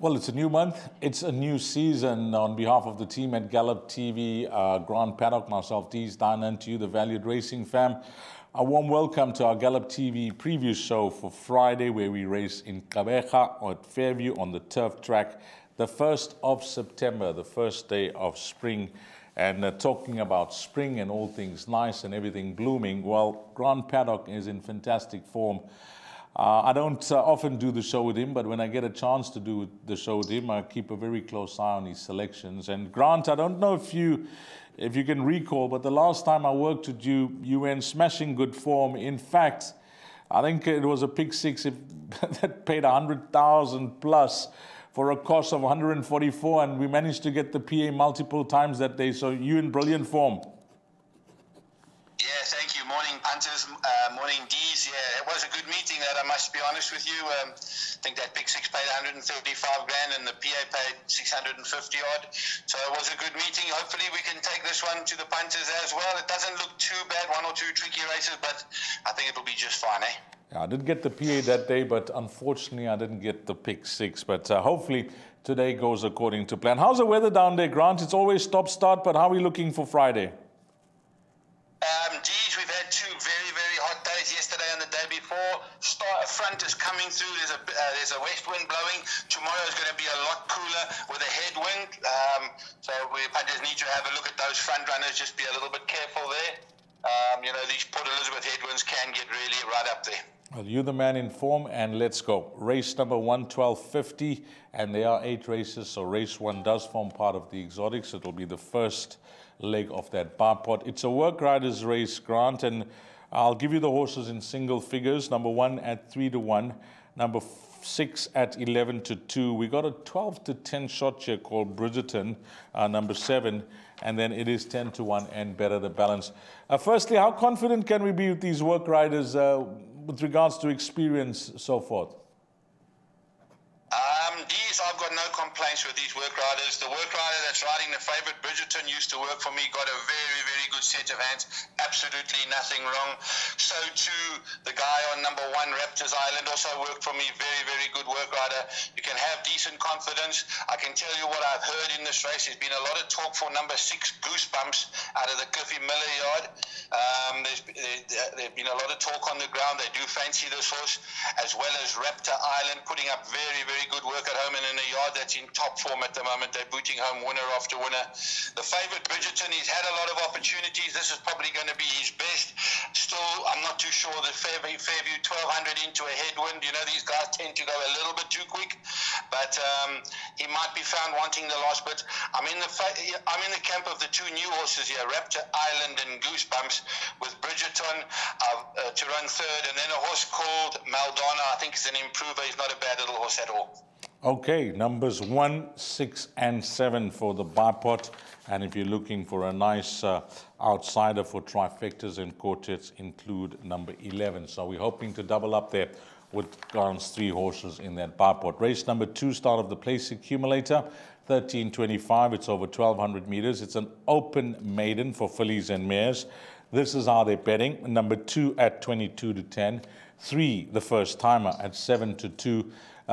Well, it's a new month. It's a new season. On behalf of the team at Gallop TV, Grant Paddock, myself, Dees, Dine, and to you, the valued racing fam, a warm welcome to our Gallop TV preview show for Friday, where we race in Gqeberha at Fairview on the turf track, the 1st of September, the first day of spring. And talking about spring and all things nice and everything blooming, well, Grant Paddock is in fantastic form. I don't often do the show with him, but when I get a chance to do the show with him, I keep a very close eye on his selections. And Grant, I don't know if you can recall, but the last time I worked with you, you were in smashing good form. In fact, I think it was a pick six that paid 100,000 plus for a cost of 144, and we managed to get the PA multiple times that day. So you in brilliant form. Yeah, thank you. Morning, punters. Morning, D's. Yeah, it was a good meeting, that I must be honest with you. I think that pick six paid 135 grand and the PA paid 650 odd. So it was a good meeting. Hopefully we can take this one to the punters as well. It doesn't look too bad, one or two tricky races, but I think it'll be just fine, eh? Yeah, I didn't get the PA that day, but unfortunately I didn't get the pick six. But hopefully today goes according to plan. How's the weather down there, Grant? It's always stop-start, but how are we looking for Friday? Geez, we've had two very, very hot days yesterday and the day before. Front is coming through. There's a west wind blowing. Tomorrow is going to be a lot cooler with a headwind. So we punters need to have a look at those front runners. Just be a little bit careful there. You know, these Port Elizabeth headwinds can get really right up there. Well, you're the man in form, and let's go. Race number 1, 12.50, and there are 8 races, so race 1 does form part of the exotics. It'll be the first leg of that bar pot. It's a work riders race, Grant, and I'll give you the horses in single figures. Number 1 at 3-1, number 6 at 11-2. We got a 12-10 shot here called Bridgerton, number 7, and then it is 10-1 and better the balance. Firstly, how confident can we be with these work riders with regards to experience, so forth? I've got no complaints with these work riders. The work rider that's riding the favourite, Bridgerton, used to work for me, got a very, very good set of hands. Absolutely nothing wrong. So too, the guy on number 1, Raptors Island, also worked for me. Very, very good work rider. You can have decent confidence. I can tell you what I've heard in this race. There's been a lot of talk for number 6, Goosebumps, out of the Cliffy Miller yard. There's been a lot of talk on the ground. They do fancy this horse, as well as Raptor Island, putting up very, very good work at home and in a yard that's in top form at the moment. They're booting home winner after winner. The favourite, Bridgerton, he's had a lot of opportunities. This is probably going to be his best. Still, I'm not too sure the Fairview 1200 into a headwind. You know, these guys tend to go a little bit too quick, but he might be found wanting the last bit. I'm in the camp of the 2 new horses here, Raptor Island and Goosebumps, with Bridgerton to run 3rd, and then a horse called Maldana. I think he's an improver. He's not a bad little horse at all. Okay, numbers 1, 6, and 7 for the bipot. And if you're looking for a nice outsider for trifectas and quartets, include number 11. So we're hoping to double up there with Grant's 3 horses in that bipot. Race number 2, start of the place accumulator, 13.25. It's over 1,200 meters. It's an open maiden for fillies and mares. This is how they're betting. Number 2 at 22-10. 3, the first timer, at 7-2.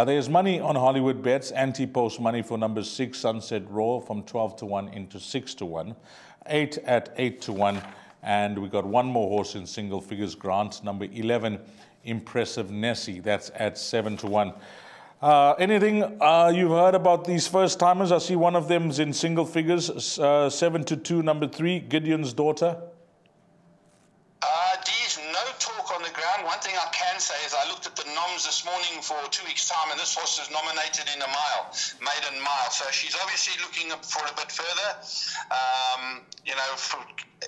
There's money on Hollywoodbets, anti-post money for number 6, Sunset Roar, from 12-1 into 6-1. 8 at 8-1. And we got one more horse in single figures, Grant, number 11, Impressive Nessie. That's at 7-1. Anything you've heard about these first timers? I see one of them's in single figures, 7-2, number 3, Gideon's Daughter. On the ground. One thing I can say is I looked at the noms this morning for 2 weeks' time, and this horse is nominated in a maiden mile. So she's obviously looking for a bit further. You know,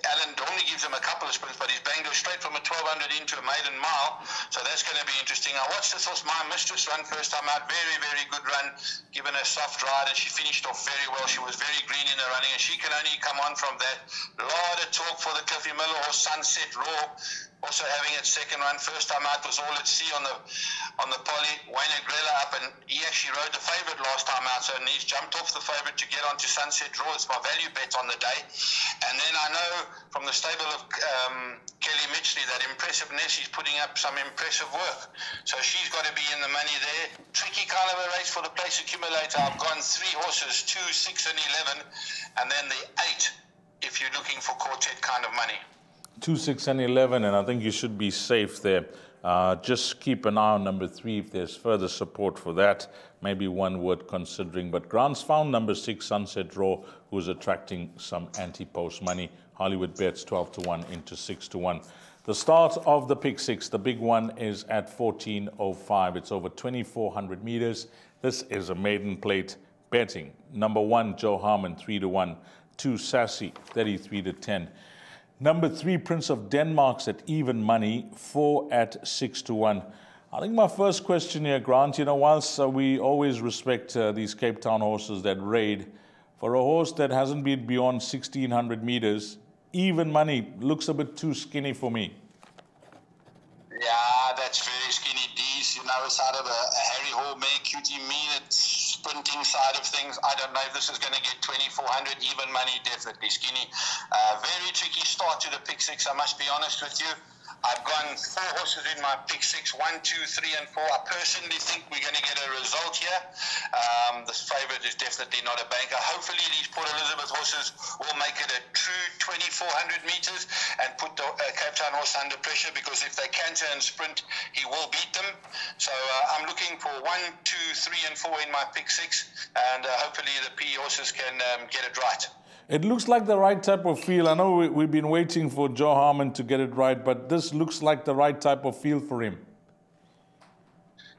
Alan normally gives him a couple of sprints, but he's banged her straight from a 1,200 into a maiden mile. So that's going to be interesting. I watched this horse, My Mistress, run first time out. Very, very good run, given a soft ride, and she finished off very well. She was very green in her running, and she can only come on from that. A lot of talk for the Cliffy Miller horse, Sunset Roar. also having its second run. First time out was All at Sea on the poly. Wayne Agrella up, and he actually rode the favourite last time out, so he's jumped off the favourite to get onto Sunset Draw. It's my value bet on the day. And then I know from the stable of Kelly Mitchley that Impressive Nessie's putting up some impressive work, so she's got to be in the money there. Tricky kind of a race for the place accumulator. I've gone 3 horses, 2, 6 and 11, and then the 8 if you're looking for quartet kind of money. 2, 6 and 11, and I think you should be safe there. Just keep an eye on number 3 if there's further support for that. Maybe one worth considering. But Grant's found number 6, Sunset Draw, who's attracting some anti-post money. Hollywoodbets 12 to 1 into 6 to 1. The start of the pick 6, the big one, is at 14:05. It's over 2,400 meters. This is a maiden plate betting. Number 1, Joe Harmon 3 to 1. 2, Sassy 33 to 10. Number 3, Prince of Denmark's at even money, 4 at 6 to 1. I think my first question here, Grant, whilst we always respect these Cape Town horses that raid, for a horse that hasn't been beyond 1,600 meters, even money looks a bit too skinny for me. Yeah, that's very skinny D's. It's out of a Harry Hall mare, Cutie Mean, it's sprinting side of things. I don't know if this is going to get 2,400. Even money, definitely skinny. Very tricky start to the pick 6, I must be honest with you. I've gone 4 horses in my pick 6, 1, 2, 3 and 4. I personally think we're going to get a result here. The favourite is definitely not a banker. Hopefully these Port Elizabeth horses will make it a true 2,400 metres and put the Cape Town horse under pressure, because if they canter and sprint, he will beat them. So I'm looking for 1, 2, 3 and 4 in my pick 6, and hopefully the P horses can get it right. It looks like the right type of field. I know we've been waiting for Joe Harmon to get it right, but this looks like the right type of field for him.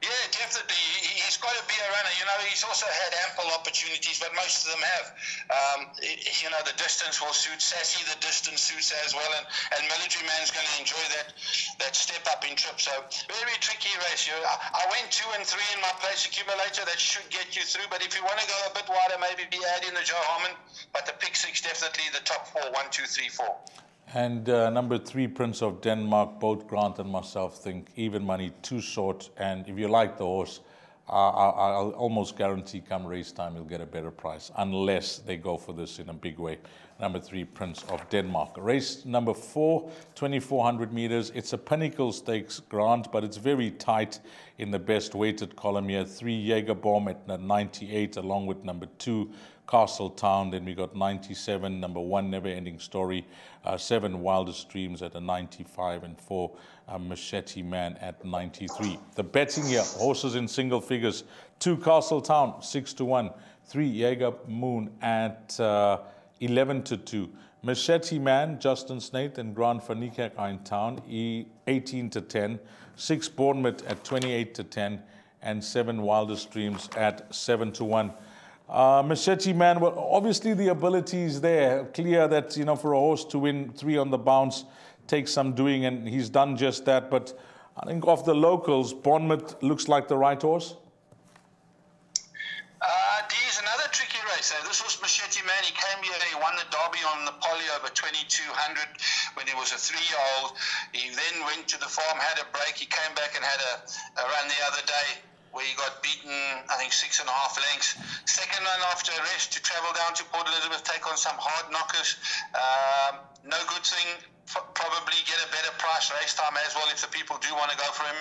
Yeah, definitely. He's got to be a runner. He's also had ample opportunities, but most of them have. The distance will suit Sassy. The distance suits as well, and Military Man's going to enjoy that step up in trip. So very tricky race. I went 2 and 3 in my place accumulator. That should get you through. But if you want to go a bit wider, maybe add in the Joe Harmon. But the pick 6 definitely the top 4. 1, 2, 3, 4. And number 3, Prince of Denmark, both Grant and myself think even money too short. And if you like the horse, I'll almost guarantee come race time you'll get a better price, unless they go for this in a big way. Number 3, Prince of Denmark. Race number 4, 2,400 meters. It's a Pinnacle Stakes, Grant, but it's very tight in the best weighted column here. 3, Jägerbomb at 98, along with number 2, Castletown. Then we got 97, number 1, Never Ending Story. 7, Wildest Dreams at a 95, and 4, Machete Man at 93. The betting here, horses in single figures. 2, Castletown, 6 to 1. 3, Jaeger Moon at 11 to 2. Machete Man, Justin Snaith and Grant van Niekerk are in town, 18 to 10. 6, Bournemouth at 28 to 10. And 7, Wildest Dreams at 7 to 1. Machete Man, well, obviously the ability is there. Clear that, for a horse to win 3 on the bounce takes some doing, and he's done just that. But I think of the locals, Bournemouth looks like the right horse. D is another tricky race. This was Machete Man. He came here, he won the Derby on the poly over 2,200 when he was a 3-year-old. He then went to the farm, had a break. He came back and had a run the other day, where he got beaten, I think, 6.5 lengths. Second run after a rest to travel down to Port Elizabeth, take on some hard knockers. No good thing. Probably get a better price race time as well if the people do want to go for him.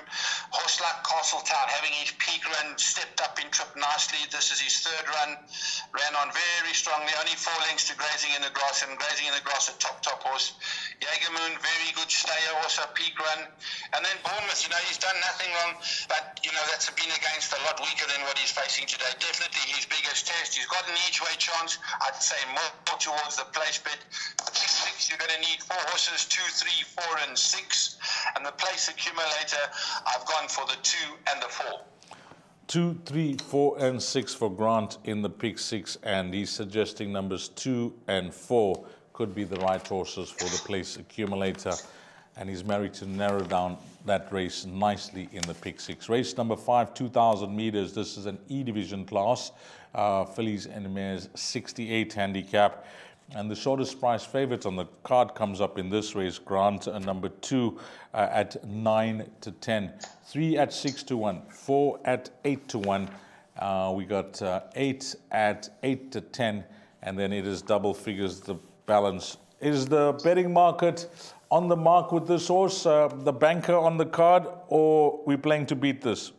Horse like Castletown, having his peak run, stepped up in trip nicely. This is his 3rd run. Ran on very strongly, only 4 lengths to Grazing in the Grass, and Grazing in the Grass a top horse. Jägermoon, very good stayer, also peak run. And then Bournemouth, he's done nothing wrong, but that's been against a lot weaker than what he's facing today. Definitely his biggest test. He's got an each way chance. I'd say more towards the place bet. The pick 6, you're going to need 4 horses, 2, 3, 4 and 6. And the place accumulator, I've gone for the 2 and the 4. 2, 3, 4 and 6 for Grant in the pick 6, and he's suggesting numbers 2 and 4 could be the right horses for the place accumulator, and he's married to narrow down that race nicely in the pick 6. Race number 5, 2,000 meters. This is an E division class, fillies and mares, 68 handicap. And the shortest price favorite on the card comes up in this race, Grant, number 2 at 9 to 10, 3 at 6 to 1, 4 at 8 to 1. We got 8 at 8 to 10, and then it is double figures, the balance. Is the betting market on the mark with this horse, the banker on the card, or we playing to beat this?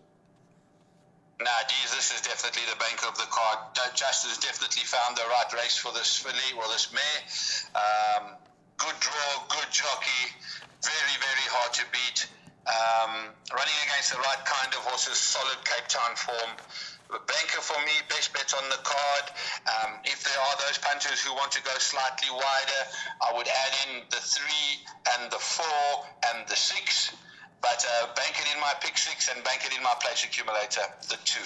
Nah, this is definitely the banker of the card. Justin's definitely found the right race for this filly, or this mare. Good draw, good jockey, very, very hard to beat. Running against the right kind of horses, solid Cape Town form. The banker for me, best bet on the card. If there are those punters who want to go slightly wider, I would add in the 3 and the 4 and the 6. But bank it in my pick 6 and bank it in my place accumulator, the 2.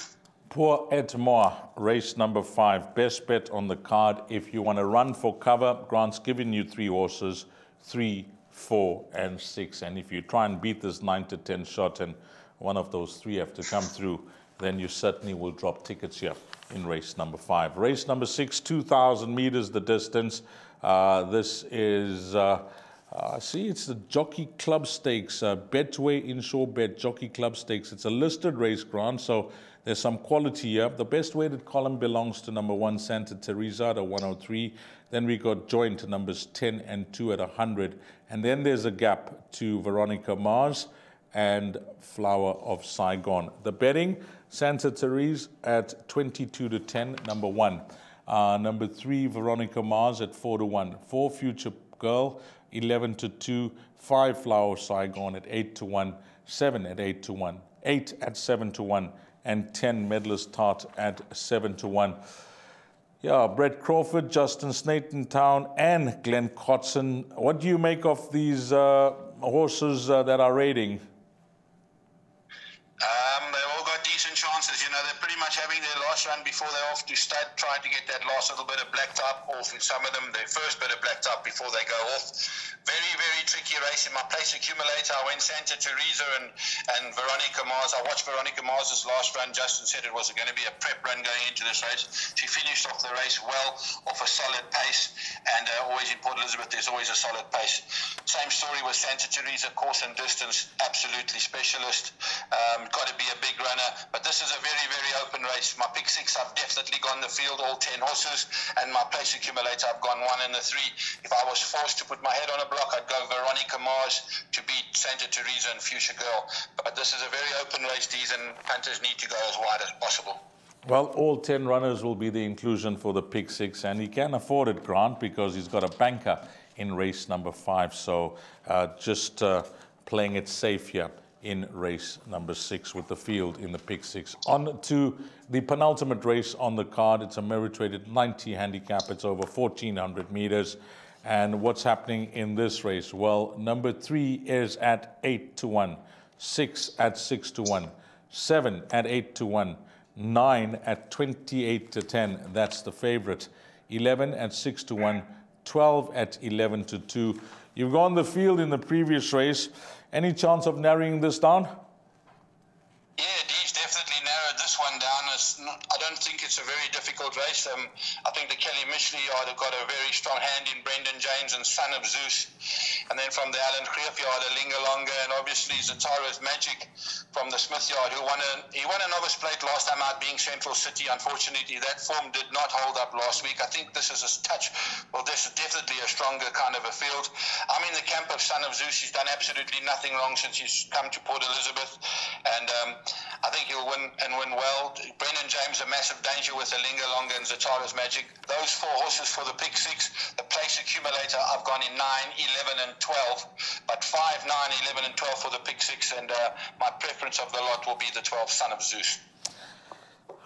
Pour et moi, race number 5, best bet on the card. If you want to run for cover, Grant's giving you 3 horses, 3, 4, and 6. And if you try and beat this 9 to 10 shot and one of those 3 have to come through, then you certainly will drop tickets here in race number 5. Race number 6, 2,000 meters the distance. This is... see, it's the Jockey Club Stakes, Betway Inshore Bet Jockey Club Stakes. It's a listed race, Grant, so there's some quality here. The best weighted column belongs to number 1, Santa Teresa at 103. Then we got joint to numbers 10 and 2 at 100. And then there's a gap to Veronica Mars and Flower of Saigon. The betting, Santa Teresa at 22 to 10, number 1. Number 3, Veronica Mars at 4 to 1. 4, Future Girl, 11 to 2, 5 Flower Saigon at 8 to 1, 7 at 8 to 1, 8 at 7 to 1, and 10 Medalist Tart at 7 to 1. Yeah, Brett Crawford, Justin Snatentown, and Glenn Cotson. What do you make of these horses that are raiding? They've all got decent chances. You know, they're pretty much having their last run before they're off to start trying to get that last little bit of black top off. In some of them, their first bit of black top before they go off. Very, very tricky race. In my place accumulator, I went Santa Teresa and Veronica Mars. I watched Veronica Mars' last run. Justin said it was going to be a prep run going into this race. She finished off the race well, off a solid pace. And always in Port Elizabeth, there's always a solid pace. Same story with Santa Teresa, course and distance, absolutely specialist. Got to be a big runner. But this is a very, very open race. My pick 6, I've definitely gone the field, all 10 horses. And my place accumulator, I've gone 1 and the 3. If I was forced to put my head on a block, I'd go Veronica Mars to beat Santa Teresa and Fuchsia Girl. But this is a very open race, these, and punters need to go as wide as possible. Well, all 10 runners will be the inclusion for the pick 6, and he can afford it, Grant, because he's got a banker in race number 5. So just playing it safe here in race number 6 with the field in the pick 6. On to the penultimate race on the card. It's a merit-rated 90 handicap. It's over 1,400 meters. And what's happening in this race? Well, number 3 is at 8 to 1, 6 at 6 to 1, 7 at 8 to 1, 9 at 28 to 10. That's the favorite. 11 at 6 to 1, 12 at 11 to 2. You've gone the field in the previous race. Any chance of narrowing this down? Yeah, Dee's definitely narrowed this one down. I don't think it's a very difficult race. I think the Kelly Mishley yard have got a very strong hand in Brendan James and Son of Zeus. And then from the Alan Greef yard, a Lingalonga, and obviously Zatara's Magic from the Smith yard, who won a novice plate last time out being Central City. Unfortunately, that form did not hold up last week. I think this is a touch, well, this is definitely a stronger kind of a field. I'm in the camp of Son of Zeus. He's done absolutely nothing wrong since he's come to Port Elizabeth. And I think he'll win and win well. Brendan James, a massive danger with the Lingalonga and Zatara's Magic. Those 4 horses for the pick 6. The place accumulator, I've gone in 9, 11, and 12. But 5, 9, 11, and 12 for the pick 6. And my preference of the lot will be the 12, Son of Zeus.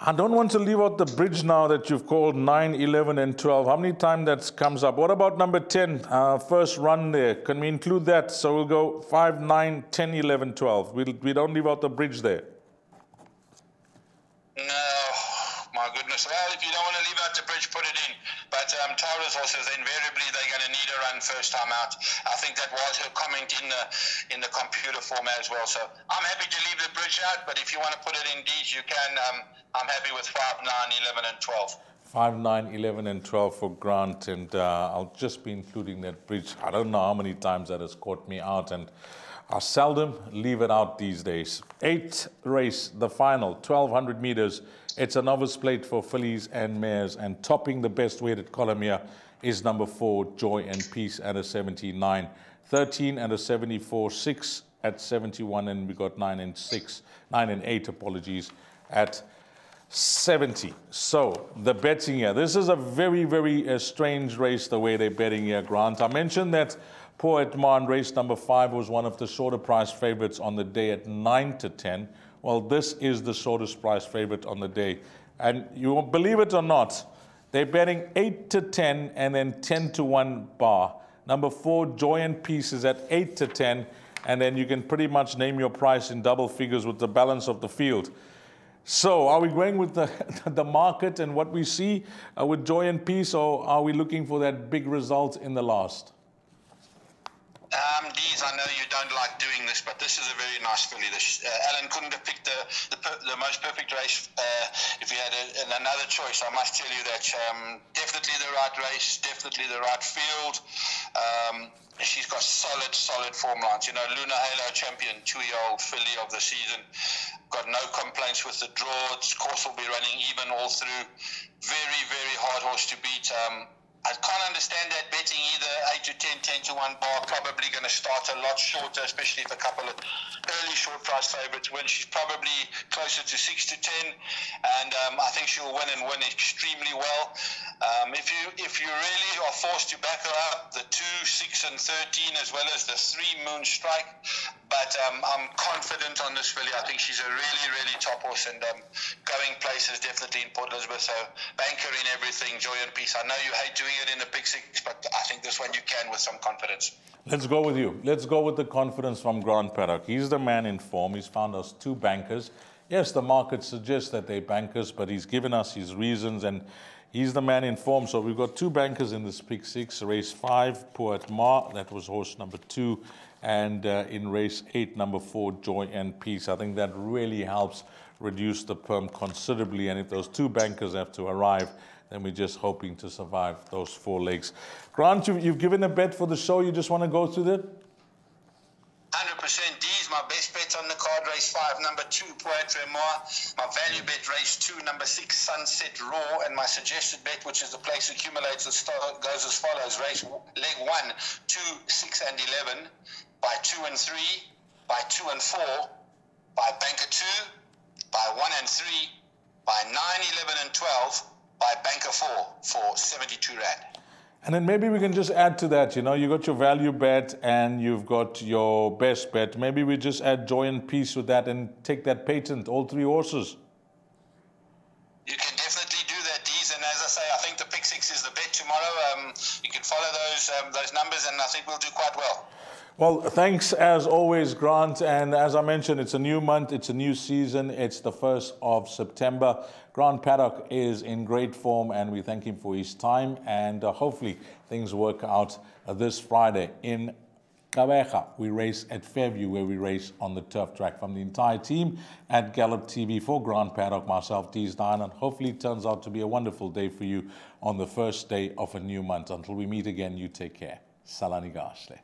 I don't want to leave out the bridge now that you've called 9, 11, and 12. How many times that comes up? What about number 10, first run there? Can we include that? So we'll go 5, 9, 10, 11, 12. We don't leave out the bridge there. No, my goodness. Well, if you don't want to leave out the bridge, put it in. But Tara's horses, invariably, they're going to need a run first time out. I think that was her comment in the computer format as well. So I'm happy to leave the bridge out, but if you want to put it in D's, you can. I'm happy with 5, 9, 11, and 12. 5, 9, 11, and 12 for Grant, and I'll just be including that bridge. I don't know how many times that has caught me out, and I seldom leave it out these days. 8th race, the final, 1,200 meters. It's a novice plate for fillies and mares, and topping the best weighted column here is number 4, Joy and Peace at a 79, 13 at a 74, 6 at 71, and we got 9 and 8, apologies, at 70. So the betting here, this is a very, very strange race the way they're betting here, Grant. I mentioned that Poet Man race number 5 was one of the shorter price favorites on the day at 9 to 10. Well, this is the shortest price favorite on the day. And you won't believe it or not, they're betting 8 to 10 and then 10 to 1 bar. Number 4, Joy and Peace, is at 8 to 10. And then you can pretty much name your price in double figures with the balance of the field. So are we going with the market and what we see with Joy and Peace, or are we looking for that big result in the last? Dees, I know you don't like doing this, but this is a very nice filly. Alan couldn't have picked the most perfect race if he had another choice. I must tell you that definitely the right race, definitely the right field. She's got solid form lines. You know, Luna Halo champion, 2-year-old filly of the season. Got no complaints with the draw. Its course will be running even all through. Very, very hard horse to beat. I can't understand that betting either 8 to 10, 10 to 1 bar. Probably going to start a lot shorter, especially if a couple of early short price favourites win. She's probably closer to 6 to 10, and I think she'll win and win extremely well. If you really are forced to back her up, the 2, 6, and 13, as well as the 3 Moon Strike. But I'm confident on this filly. I think she's a really, really top horse, and going places definitely in Port Elizabeth. So bank her in everything, Joy and Peace. I know you hate doing it in the Big Six, but I think this one you can with some confidence. Let's go with you. Let's go with the confidence from Grant Paddock. He's the man in form. He's found us 2 bankers. Yes, the market suggests that they're bankers, but he's given us his reasons, and he's the man in form. So we've got 2 bankers in this Big Six. Race 5, Poet Ma, that was horse number 2. And in race 8, number 4, Joy and Peace. I think that really helps reduce the perm considerably. And if those 2 bankers have to arrive, then we're just hoping to survive those 4 legs. Grant, you've given a bet for the show. You just want to go through that? 100% D's. My best bet on the card, race 5, number 2, Poetre Moi. My value bet, race 2, number 6, Sunset Raw. And my suggested bet, which is the place accumulates, goes as follows. Race leg 1, 2, 6, and 11. By 2 and 3, by 2 and 4, by banker 2, by 1 and 3, by 9, 11, and 12, by banker 4 for 72 Rand. And then maybe we can just add to that, you know, you got your value bet and you've got your best bet. Maybe we just add Joy and Peace with that and take that patent, all 3 horses. You can definitely do that, Dees. And as I say, I think the Pick 6 is the bet tomorrow. You can follow those numbers, and I think we'll do quite well. Well, thanks as always, Grant. And as I mentioned, it's a new month, it's a new season. It's the 1st of September. Grant Paddock is in great form, and we thank him for his time. And hopefully things work out this Friday in KwaZulu-Natal. We race at Fairview, where we race on the turf track. From the entire team at Gallop TV, for Grant Paddock, myself, Dees Dine, and hopefully it turns out to be a wonderful day for you on the first day of a new month. Until we meet again, you take care. Salani Gashle.